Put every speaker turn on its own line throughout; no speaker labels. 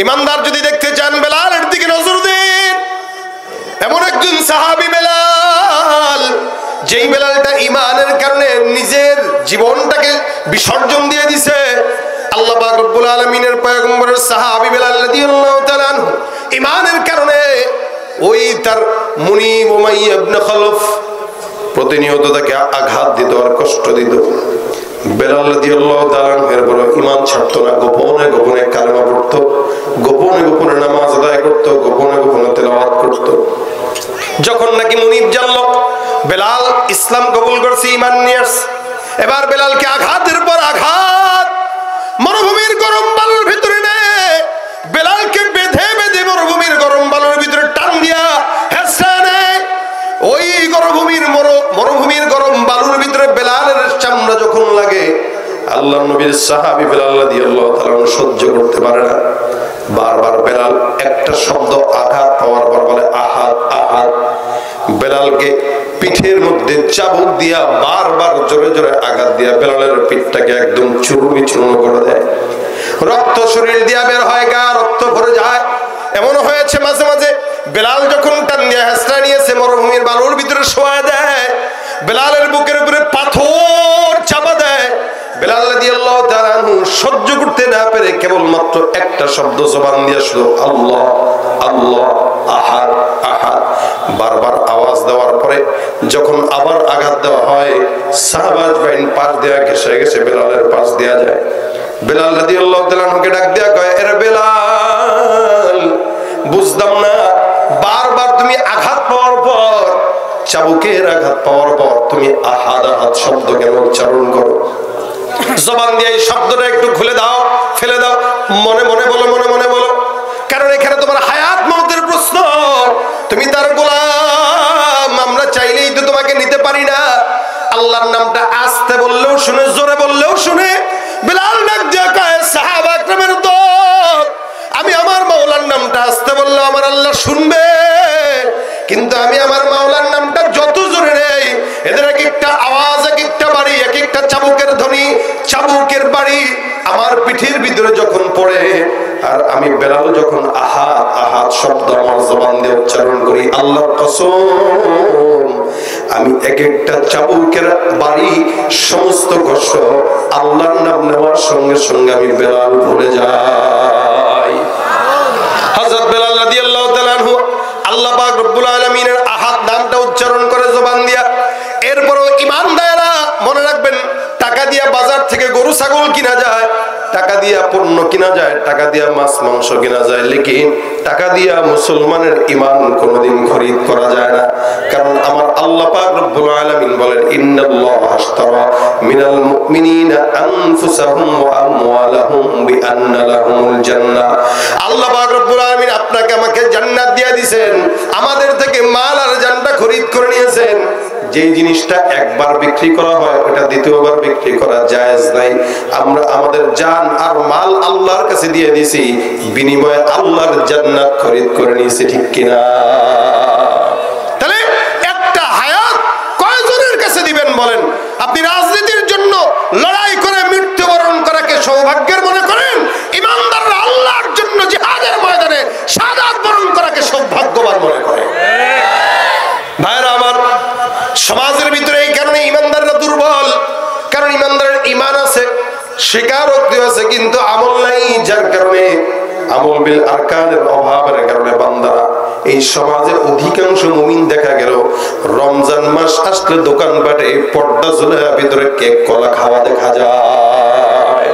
ইমানদার যদি দেখতে চান বেলালের দিকে নজর দিন। এমন একজন সাহাবী বেলাল, যেই বেলালটা ইমানের কারণে নিজের জীবনটাকে বিসর্জন দিয়ে দিছে। আল্লাহ পাক রব্বুল আলামিনের পয়গম্বরের সাহাবী বেলাল রাদিয়াল্লাহু তাআলা আনহু ইমানের কারণে ওই তার মুনিব উমাইয়া ইবনে খালফ প্রতিনিয়ত তাকে আঘাত দিত আর কষ্ট দিত। বেলাল রাদিয়াল্লাহু তাআলা এর বড় ঈমান ছাড়তো না, গোপনে গোপনে কালেমা পড়তো, গোপনে গোপনে নামাজ আদায় করতো, গোপনে গোপনে তেলাওয়াত করতো। যখন নাকি মুনিব জানলো বেলাল ইসলাম কবুল করছে, ঈমান নিয়ে আসছে, এবার বেলালকে আঘাতের পর আঘাত মরুভূমির গরম বালুর ভিতরে নে বেলালকে বেঁধে বেঁধে মরুভূমির গরম বালুর ভিতরে টান দিয়া হেসে ওই মরুভূমির গরম বালুর ভিতরে বেলালের চামড়া যখন লাগে, আল্লাহর নবীর সাহাবী বেলাল রাদিয়াল্লাহু তাআলা সহ্য করতে পারে না। বারবার বেলাল একটা শব্দ আঘাত পাওয়ার পর বলে আহাদ আহাদ। বেলালকে পিঠের মধ্যে চাবুক দিয়া বারবার জোরে জোরে আঘাত দিয়া বেলালের পিঠটাকে একদম চূর্ণ চূর্ণ করে দেয়। রক্ত শরীর দিয়া বের হয়, গা রক্ত ভরে যায়। এমন হয়েছে মাঝে মাঝে বেলাল যখন টান দিয়ে হেসরা নিয়েছে মরুভূমির বালুর ভিতরে শোয়া দেয়, বেলালের বুকের উপরে পাথর চাপা দেয়। বেলাল রাদিয়াল্লাহু তাআলা আনহু সহ্য করতে না পেরে কেবলমাত্র একটা শব্দ জবান দিয়ে শুধু আল্লাহ আল্লাহ আহাদ আহাদ বারবার আওয়াজ দেওয়ার পরে যখন আবার আঘাত দেওয়া হয়, সাহাবাজ বাইন পাশ দেয়া ঘেসে ঘেসে বেলালের পাশ দেয়া যায়। বেলাল রাদিয়াল্লাহু তাআলা আনহুকে ডাক দেয়া কয়, এরে বেলাল, বুঝতাম না বারবার তুমি আঘাত পাওয়ার পর, চাবুকের আঘাত পাওয়ার পর তুমি আহাদ আহাদ শব্দ কেন উচ্চারণ করো? জবান দিয়ে এই শব্দটা একটু খুলে দাও, ফেলে দাও, মনে মনে বলো, মনে মনে বলো, কারণ এখানে তোমার হায়াত মওতের প্রশ্ন। তুমি তার গোলাম, আমরা চাইলেই তো তোমাকে নিতে পারি না। আল্লাহর নামটা আস্তে বললেও শুনে, জোরে বললেও শুনে। বেলাল ডাক দিয়ে কয়, সাহাবা একরামের দল, আমি আমার মাওলার নামটা আস্তে বললেও আমার আল্লাহ শুনবে, কিন্তু আমি আমার মাওলার নামটা যত জোরে নেই, এদের এক একটা আওয়াজ, এক একটা বাড়ি, এক একটা চাবুকের ধ্বনি, চাবুকের বাড়ি আমার পিঠের ভিতরে যখন পড়ে, আর আমি বেলাল যখন আহাদ আহাদ শব্দ আমার জবান দিয়ে উচ্চারণ করি, আল্লাহর কসম আমি এক একটা চাবুকের বাড়ি, সমস্ত কষ্ট আল্লাহর নাম নেওয়ার সঙ্গে সঙ্গে আমি বেলাল ভুলে যাই। হযরত বেলাল রাদিয়াল্লাহু তাআলা আনহু আল্লাহ পাক রব্বুল আলামিনের আহাদ নামটা উচ্চারণ করে জবান দিয়া। এরপরও ঈমানদাররা মনে রাখবেন, টাকা দিয়া বাজার থেকে গরু ছাগল কিনা যায়, টাকা দিয়া পণ্য কিনা যায়, টাকা দিয়া মাছ মাংস কিনা যায়, লেকিন টাকা দিয়া মুসলমানের ঈমান কোনোদিন খরিদ করা যায় না। কারণ আমার আল্লাহ পাক রব্বুল আলামিন বলেন, ইন্নাল্লাহা আশতারা মিনাল মুমিনিনা আনফুসাহুম ওয়া আমওয়ালাহুম বিআন্না লাহুমুল জান্নাহ। আল্লাহ পাক রব্বুল আলামিন আপনাকে আমাকে জান্নাত দিয়ে দিবেন, আমাদের থেকে মাল আর জানটা খরিদ করে নিয়েছেন। যেই জিনিসটা একবার বিক্রি করা হয় ওটা দ্বিতীয়বার বিক্রি করা জায়েজ নাই। আমরা আমাদের জান আর মাল আল্লাহর কাছে দিয়ে দিয়েছি, বিনিময়ে আল্লাহর জান্নাত খরিদ করে নিয়েছি, ঠিক কিনা? তাহলে একটা হায়াত কয়জনের কাছে দিবেন বলেন? আপনি রাজনীতির জন্য লড়াই করে মৃত্যুবরণ করাকে সৌভাগ্যের মনে করেন? ইমানদাররা আল্লাহর জন্য জিহাদের ময়দানে শাহাদাত বরণ করাকে সৌভাগ্যবান মনে করে। ভাইরা আমার, সমাজের ভিতরে এই কারণে ইমানদাররা দুর্বল, কারণ ইমানদারের ঈমান আছে, স্বীকারোক্তি আছে, কিন্তু আমল নাই। যার কারণে আমল বিল আরকানের অভাবের কারণে বান্দারা, এই সমাজে অধিকাংশ মুমিন দেখা গেল রমজান মাস আসলে দোকানপাটে পর্দা ঝুলে ভিতরে কেক কলা খাওয়া দেখা যায়।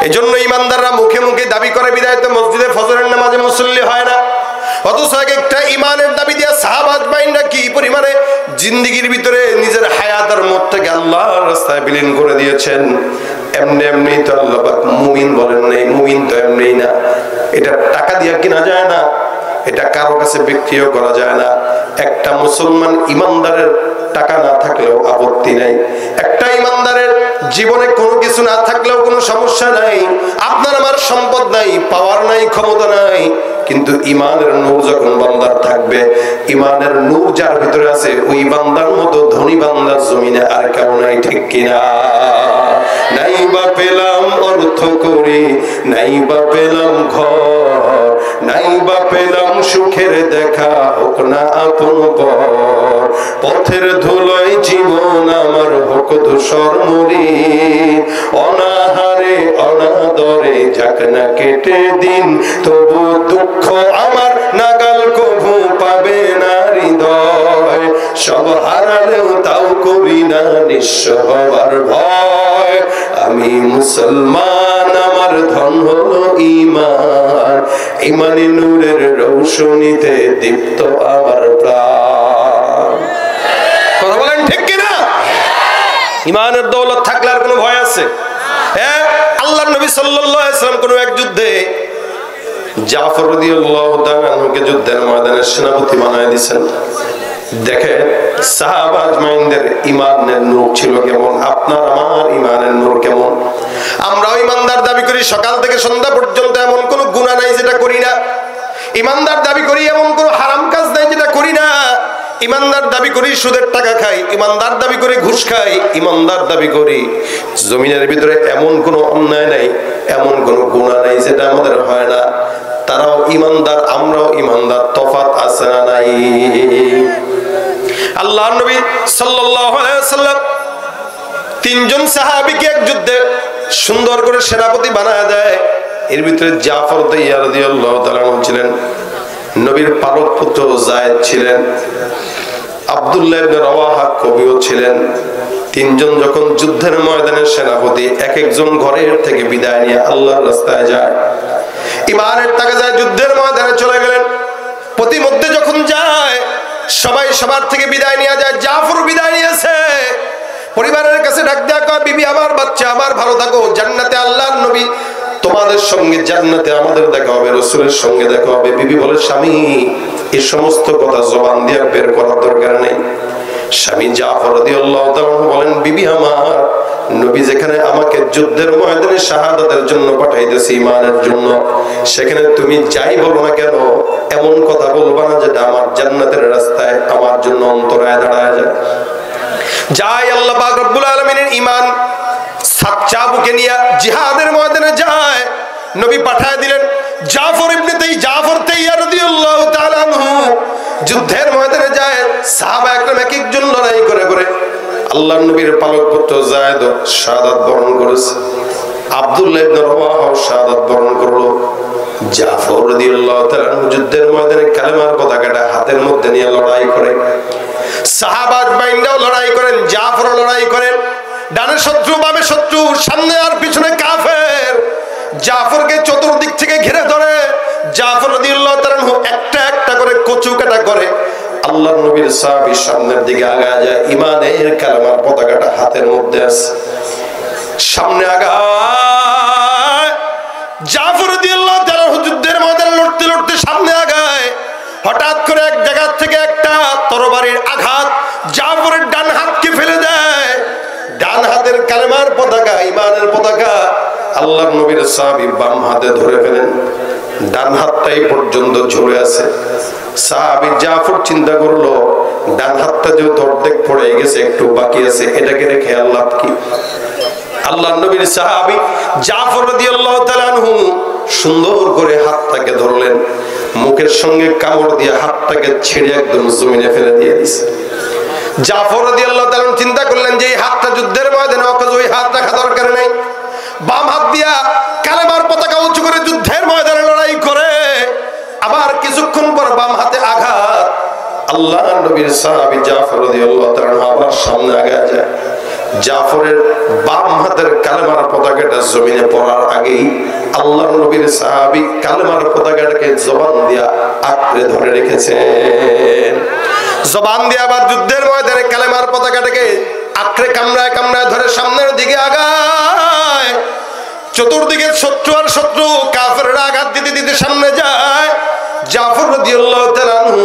এজন্য ইমানদাররা মুখে মুখে দাবি করে বিদায় তো মসজিদে ফজরের নামাজে মুসল্লি হয় না, অথচ একটা ইমানের দাবি দিয়া সাহাবাত বাইনরা কি পরিমাণে জিন্দেগির ভিতরে নিজের হায়াত আর মতটাকে আল্লাহর রাস্তায় বিলীন করে দিয়েছেন। এমনি এমনি তো আল্লাহ পাক মুমিন বলেন নাই, মুমিন তো এমনি না। এটা টাকা দিয়া কিনা যায় না, এটা কারো কাছে বিক্রিও করা যায় না। একটা মুসলমান ইমানদারের টাকা না থাকলেও আপত্তি নাই, একটা ইমানদারের জীবনে কোনো কিছু না থাকলেও কোনো সমস্যা নাই। আপনার আমার সম্পদ নাই, পাওয়ার নাই, ক্ষমতা নাই, কিন্তু ইমানের নূর যখন বান্দার থাকবে, ইমানের নূর যার ভিতরে আছে, ওই বান্দার মতো ধনী বান্দার জমিনে আর কেউ নাই, ঠিক কিনা? নাই বা পেলাম অর্থ করি, নাই বা পেলাম ঘর, আপন পর, পথের ধুলোয় জীবন আমার হোক ধূসর মলিন, অনাহারে অনাদরে যাক না কেটে দিন, তবু দুঃখ আমার নাগাল কভু পাবে না হৃদয়, সব হারালেও তাও করি না নিঃস্ব হবার ভয়, আমি মুসলমান আমার ধন হলো ঈমান, ঈমানি নূরের রৌশনীতে দীপ্ত আমার প্রাণ। কথা বলেন ঠিক কিনা? ঈমানের দৌলত থাকলে আর কোনো ভয় আছে? হ্যাঁ, আল্লাহর নবী সাল্লাল্লাহু আলাইহি ওয়াসাল্লাম কোন এক যুদ্ধে জাফর রাদিয়াল্লাহু তাআলা আনহুকে যুদ্ধের ময়দানে সেনাপতি বানায় দিয়েছেন। দেখে সাহাবা আজমাইনদের ঈমানের নূর ছিল কেমন, আপনার আমার ঈমানের নূর কেমন। আমরাও ঈমানদার দাবি করি, সকাল থেকে সন্ধ্যা পর্যন্ত এমন কোন গুনাহ নাই যেটা করি না। ঈমানদার দাবি করি, এমন কোন হারাম কাজ নাই যেটা করি না। ঈমানদার দাবি করি সুদের টাকা খাই, ঈমানদার দাবি করি ঘুষ খাই, ঈমানদার দাবি করি জমিনের ভিতরে এমন কোন অন্যায় নাই, এমন কোন গুনাহ নাই যেটা আমাদের হয় না। তারাও ঈমানদার, আমরাও ঈমানদার, তফাৎ আছে না নাই? আল্লাহর নবী সাল্লাল্লাহু আলাইহি ওয়াসাল্লাম তিনজন সাহাবীকে এক যুদ্ধে সুন্দর করে সেনাপতি বানায় দেয়। এর ভিতরে জাফর রাদিয়াল্লাহু তাআলা ছিলেন, নবীর পালক পুত্র যায়েদ ছিলেন, আব্দুল্লাহ ইবনে রাওয়াহা কবিও ছিলেন। তিনজন যখন যুদ্ধের ময়দানে সেনাপতি, এক একজন ঘরের থেকে বিদায় নিয়ে আল্লাহর রাস্তায় যায়, ঈমানের তাগাদায় যুদ্ধের ময়দানে চলে গেলেন। প্রতিমধ্যে যখন যায় সবাই সবার থেকে বিদায় নিয়ে যায়, জাফর বিদায় নিয়েছে। পরিবারের কাছে ডাক দেয়া কয়, বিবি আমার, বাচ্চা আমার, ভালো থাকো, জান্নাতে আল্লাহর নবী তোমাদের সঙ্গে, জান্নাতে আমাদের দেখা হবে, রাসূলের সঙ্গে দেখা হবে। বিবি বলে, স্বামী এই সমস্ত কথা জবান দিয়ে বের করার দরকার নেই। স্বামী জাফর রাদিয়াল্লাহু তাআলা বলেন, বিবি আমার, নবী যেখানে আমাকে যুদ্ধের ময়দানে শাহাদাতের জন্য পাঠাইতেছে, ঈমানের জন্য, সেখানে তুমি যাই বলো না কেন এমন কথা বলবা না যেটা আমার জান্নাতের রাস্তায় আমার জন্য অন্তরায় দাঁড়ায় যায়। যাই আল্লাহ পাক রব্বুল আলামিনের ঈমান সাচ্চা বুকে নিয়ে জিহাদের ময়দানে যায়, নবী পাঠায় দিলেন জাফর ইবনে তাইয়ার রাদিয়াল্লাহু তাআলা আনহু। যুদ্ধের ময়দানে যায়, সাহাবা একরাম এক একজন লড়াই করে করে আল্লাহর নবীর পালক পুত্র যায়েদ শাহাদাত বরণ করেছে, আব্দুল্লাহ ইবনে রাওয়াহা শাহাদাত বরণ করলো। জাফর রাদিয়াল্লাহু তাআলা যুদ্ধের ময়দানে কালেমার পতাকাটা হাতের মধ্যে নিয়ে লড়াই করে, সাহাবা বাইন্দাও লড়াই করেন, জাফর লড়াই করেন। ডানে শত্রু, বামে শত্রু, সামনে আর পিছনে কাফের। জাফরকে চতুর্দিক থেকে ঘিরে ধরে, জাফর রাদিয়াল্লাহু তাআলা একটা একটা করে কচু কাটা করে আল্লাহর নবীর সাহাবী সামনের দিকে আগায় যায়, ঈমানের কালেমার পতাকাটা হাতের মধ্যে আছে, সামনে আগায়। জাফর রাদিয়াল্লাহু তাআলা যুদ্ধের ময়দানে লড়তে লড়তে সামনে আগায়। হঠাৎ করে এক জায়গা থেকে একটা তরবারির আঘাত জাফরের ডান হাতকে ফেলে দেয়। ডান হাতের কালেমার পতাকা, ঈমানের পতাকা আল্লাহর নবীর সাহাবী বাম হাতে ধরে ফেলেন, ডান হাতটাই পর্যন্ত ঝরে আছে। সাহাবী জাফর চিন্তা করলো, ডান হাতটা যেহেতু অর্ধেক পড়ে গেছে, একটু বাকি আছে, এটাকে রেখে আল্লাহ কি। আল্লাহর নবীর সাহাবী জাফর রাদিয়াল্লাহু তাআলা আনহু সুন্দর করে হাতটাকে ধরলেন, মুখের সঙ্গে কামড় দিয়ে হাতটাকে ছেড়ে একদম জমিনে ফেলে দিয়ে দিয়েছে। জাফর রাদিয়াল্লাহু তাআলা চিন্তা করলেন যে এই হাতটা যুদ্ধের ময়দানে অকাজ, ওই হাত রাখা দরকার নেই। বাম হাত দিয়া কালেমার পতাকা উঁচু করে যুদ্ধের ময়দানে লড়াই করে, আবার কিছুক্ষণ পর বাম হাতে আঘাত। আল্লাহর নবীর সাহাবী জাফর রাদিয়াল্লাহু তাআলা আবার সামনে আগায় যায়। জাফরের বাম হাতের কালেমার পতাকাটা জমিনে পড়ার আগেই আল্লাহর নবীর সাহাবী কালেমার পতাকাটাকে জবান দিয়া আঁকড়ে ধরে রেখেছেন। জবান দিয়ে আবার যুদ্ধের ময়দানে কালেমার পতাকাটাকে আঁকড়ে কামড়ায় কামড়ায় ধরে সামনের দিকে আগায়। চতুর্দিকে শত্রু আর শত্রু, কাফেররা আঘাত দিতে দিতে সামনে যায়। জাফর রাদিয়াল্লাহু তাআলা আনহু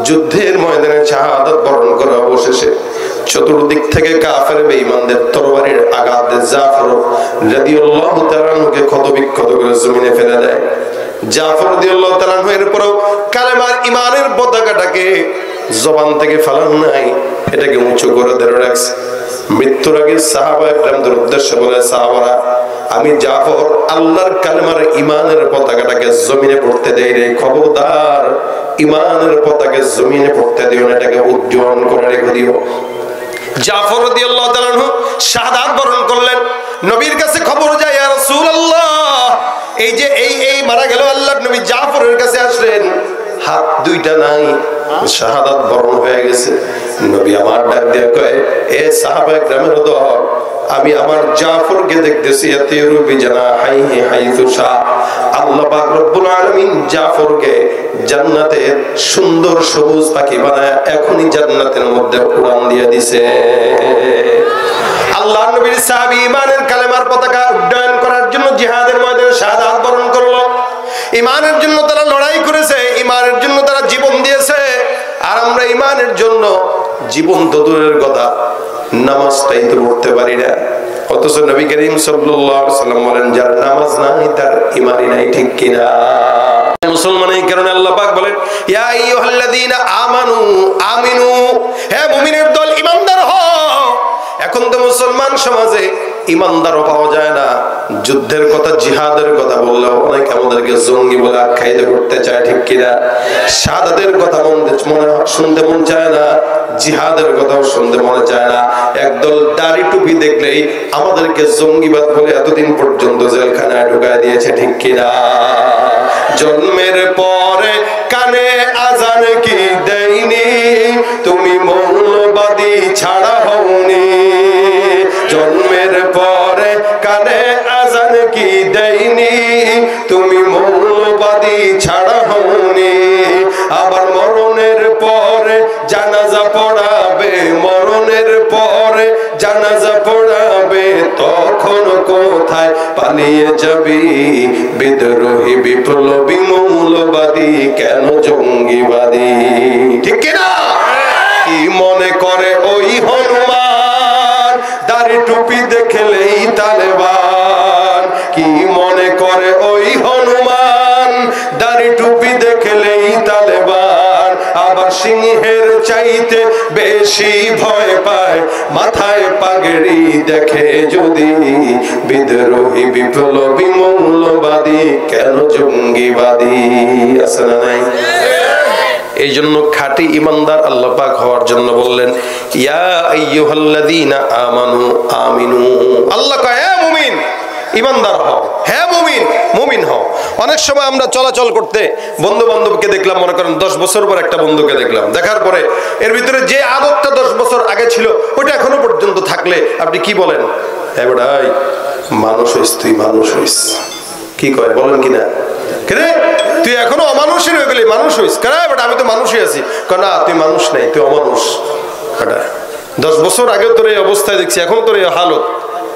যুদ্ধের ময়দানে শাহাদাত বরণ করে অবশেষে চতুর্দিক থেকে কাফের বেঈমানদের তরবারির আঘাতে জাফর রাদিয়াল্লাহু তাআলা আনহুকে ক্ষতবিক্ষত করে জমিনে ফেলে দেয়। জাফর রাদিয়াল্লাহু তাআলা আনহু এরপরও কালেমার ঈমানের পতাকাটাকে জবান থেকে ফেলান নাই, এটাকে উঁচু করে ধরে রাখছে। মৃত্যুর আগে সাহাবায়ে কেরামদের উদ্দেশ্যে বলে, সাহাবারা, আমি জাফর আল্লাহর কালেমার ঈমানের পতাকাটাকে জমিনে পড়তে দেই রে, খবরদার ঈমানের পতাকা জমিনে পড়তে দিও না, এটাকে উজ্জ্বল করে রেখে দিও। জাফর রাদিয়াল্লাহু তাআলা আনহু শাহাদাত বরণ করলেন। নবীর কাছে খবর যায়, ইয়া রাসূলুল্লাহ, এই যে এই মারা গেল আল্লাহর নবী জাফরের কাছে আসলেন, হাত দুইটা নাই, শাহাদাত বরণ হয়ে গেছে। নবী আমার ডাক দিয়ে কয়, এ সাহাবায়ে কেরামের দল, আমি আমার জাফরকে দেখতেছি ইয়াতিরু বিজানাহিহি হাইসু শা। আল্লাহ পাক রব্বুল আলামিন জাফরকে জান্নাতের সুন্দর সবুজ পাখি বানায় এখনই জান্নাতের মধ্যে উড়ান দিয়ে দিছে। আল্লাহর নবীর সাহাবী ঈমানের কালেমার পতাকা উড্ডয়ন করার জন্য জিহাদের ময়দানে শাহাদাত বরণ করলো। ঈমানের জন্য তারা লড়াই করেছে, ঈমানের জন্য তারা জীবন দিয়েছে। আর আমরা ঈমানের জন্য জীবন তো দূরের কথা, নামাজটাই তো পড়তে পারি না। অথচ নবী করিম সাল্লাল্লাহু আলাইহি ওয়াসাল্লাম বলেন, যার নামাজ নাই তার ঈমানই নাই, ঠিক কিনা? মুসলমান এই কারণে আল্লাহ পাক বলেন, ইয়া আইয়ুহাল্লাযীনা আমানু আমিনু, হে মুমিনের দল ঈমানদার হও। এখন তো মুসলমান সমাজে ঈমানদারও পাওয়া যায় না। যুদ্ধের কথা, জিহাদের কথা বললেও অনেকে আমাদেরকে জঙ্গি বলে আখ্যায়িত করতে চায়, ঠিক কিনা? শাহাদাতের কথা শুনতে মন চায় না, জিহাদের কথাও শুনতে মনে চায় না। একদল দাড়ি টুপি দেখলেই আমাদেরকে জঙ্গিবাদ বলে এতদিন পর্যন্ত জেলখানায় ঢুকায় দিয়েছে, ঠিক কিনা? জন্মের পরে কানে আজান কি দেয়নি, তুমি মৌলবাদী ছাড়া হওনি। জন্মের পরে কানে আজান কি দেয়নি, তুমি মৌলবাদী ছাড়া হওনি। আবার মরণের পরে জানাজা পড়াবে, মরণের পরে জানাজা পড়াবে, তখন কোথায় পালিয়ে যাবি? বিদ্রোহী বিপ্লবী মৌলবাদী, কেন জঙ্গিবাদী, ঠিক কিনা? কি মনে করে ওই হনুমান, দাড়ি টুপি দেখলেই তালেবান? কি মনে করে ওই হনুমান, দাড়ি টুপি দেখলেই তালেবান? আবার সিংহের চাইতে বেশি ভয় পায়, মাথায় পাগড়ি দেখে যদি। বিদ্রোহী বিপ্লবী মৌলবাদী, কেন জঙ্গিবাদী? আছে না নাই? এই জন্য খাঁটি ঈমানদার আল্লাহ পাক হওয়ার জন্য বললেন, ইয়া আইয়ুহাল্লাযীনা আমানু আমিনু। আল্লাহ কয়, হে মুমিন, ঈমানদার হও, হে মুমিন, মুমিন হও। অনেক সময় আমরা চলাচল করতে বন্ধু বান্ধবকে দেখলাম, মনে করেন 10 বছর পর একটা বন্ধুকে দেখলাম, দেখার পরে এর ভিতরে যে আদতটা 10 বছর আগে ছিল ওটা এখনো পর্যন্ত থাকলে আপনি কি বলেন? হ্যাঁ বেটাই, মানুষ হইস, তুই মানুষ হইস। কি কয়, বলেন কিনা? কেন তুই এখনো অমানুষই হয়ে গেলি, মানুষ হইস? কেন বেটা, আমি তো মানুষই আছি। না, তুই মানুষ নেই, তুই অমানুষ। 10 বছর আগে তোর এই অবস্থায় দেখছি, এখন তোর এই হালত,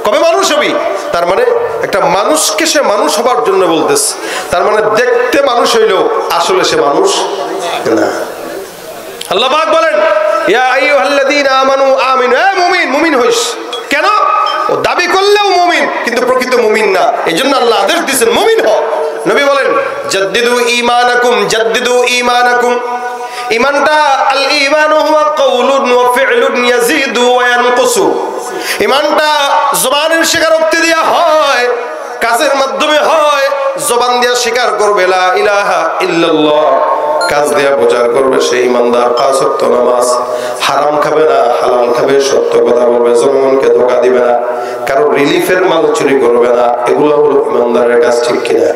কবে মানুষ হবি? তার মানে একটা মানুষকে সে মানুষ হবার জন্য বলতেছে। তার মানে দেখতে মানুষ হইলেও আসলে সে মানুষ না। আল্লাহ পাক বলেন, ইয়া আইয়ুহাল্লাযীনা আমানু আমিনু, হে মুমিন, মুমিন হইস। কেন? ও দাবি করলেও মুমিন কিন্তু প্রকৃত মুমিন না, এইজন্য আল্লাহ আদেশ দিয়েছেন মুমিন হও। নবী বলেন, জাদ্দিদু ঈমানাকুম, জাদ্দিদু ঈমানাকুম। ঈমানটা আল ঈমানু হুয়া কাউলুন ওয়া ফি'লুন ইয়াজিদু ওয়া ইয়ানকুসু। ঈমানটা জবানের স্বীকারোক্তি দিয়া হয়, কাজের মাধ্যমে হয়। জবান দিয়া স্বীকার করবে লা ইলাহা ইল্লাল্লাহ, কাজ দিয়া প্রচার করবে সেই ঈমানদার। 5 ওয়াক্ত নামাজ, হারাম খাবে না, হালাল খাবে, সত্য কথা বলবে, জনগণকে ধোঁকা দিবে না, কারো রিলিফের মাল চুরি করবে না। এগুলো হলো ঈমানদারের কাজ, ঠিক কিনা?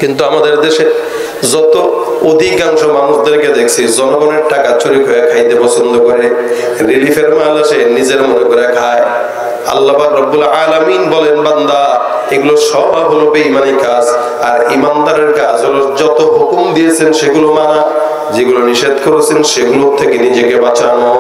কিন্তু আমাদের দেশে যত অধিকাংশ মানুষদেরকে দেখছি জনগণের টাকা চুরি করে খাইতে পছন্দ করে, রিলিফের মাল আসে নিজের মনে করে খায়। আল্লাহ পাক রব্বুল আলামিন বলেন, বান্দা এগুলো সব হলো বেঈমানি কাজ। আর ঈমানদারের কাজ হলো যত হুকুম দিয়েছেন সেগুলো মানা, যেগুলো নিষেধ করেছেন সেগুলো থেকে নিজেকে বাঁচানো।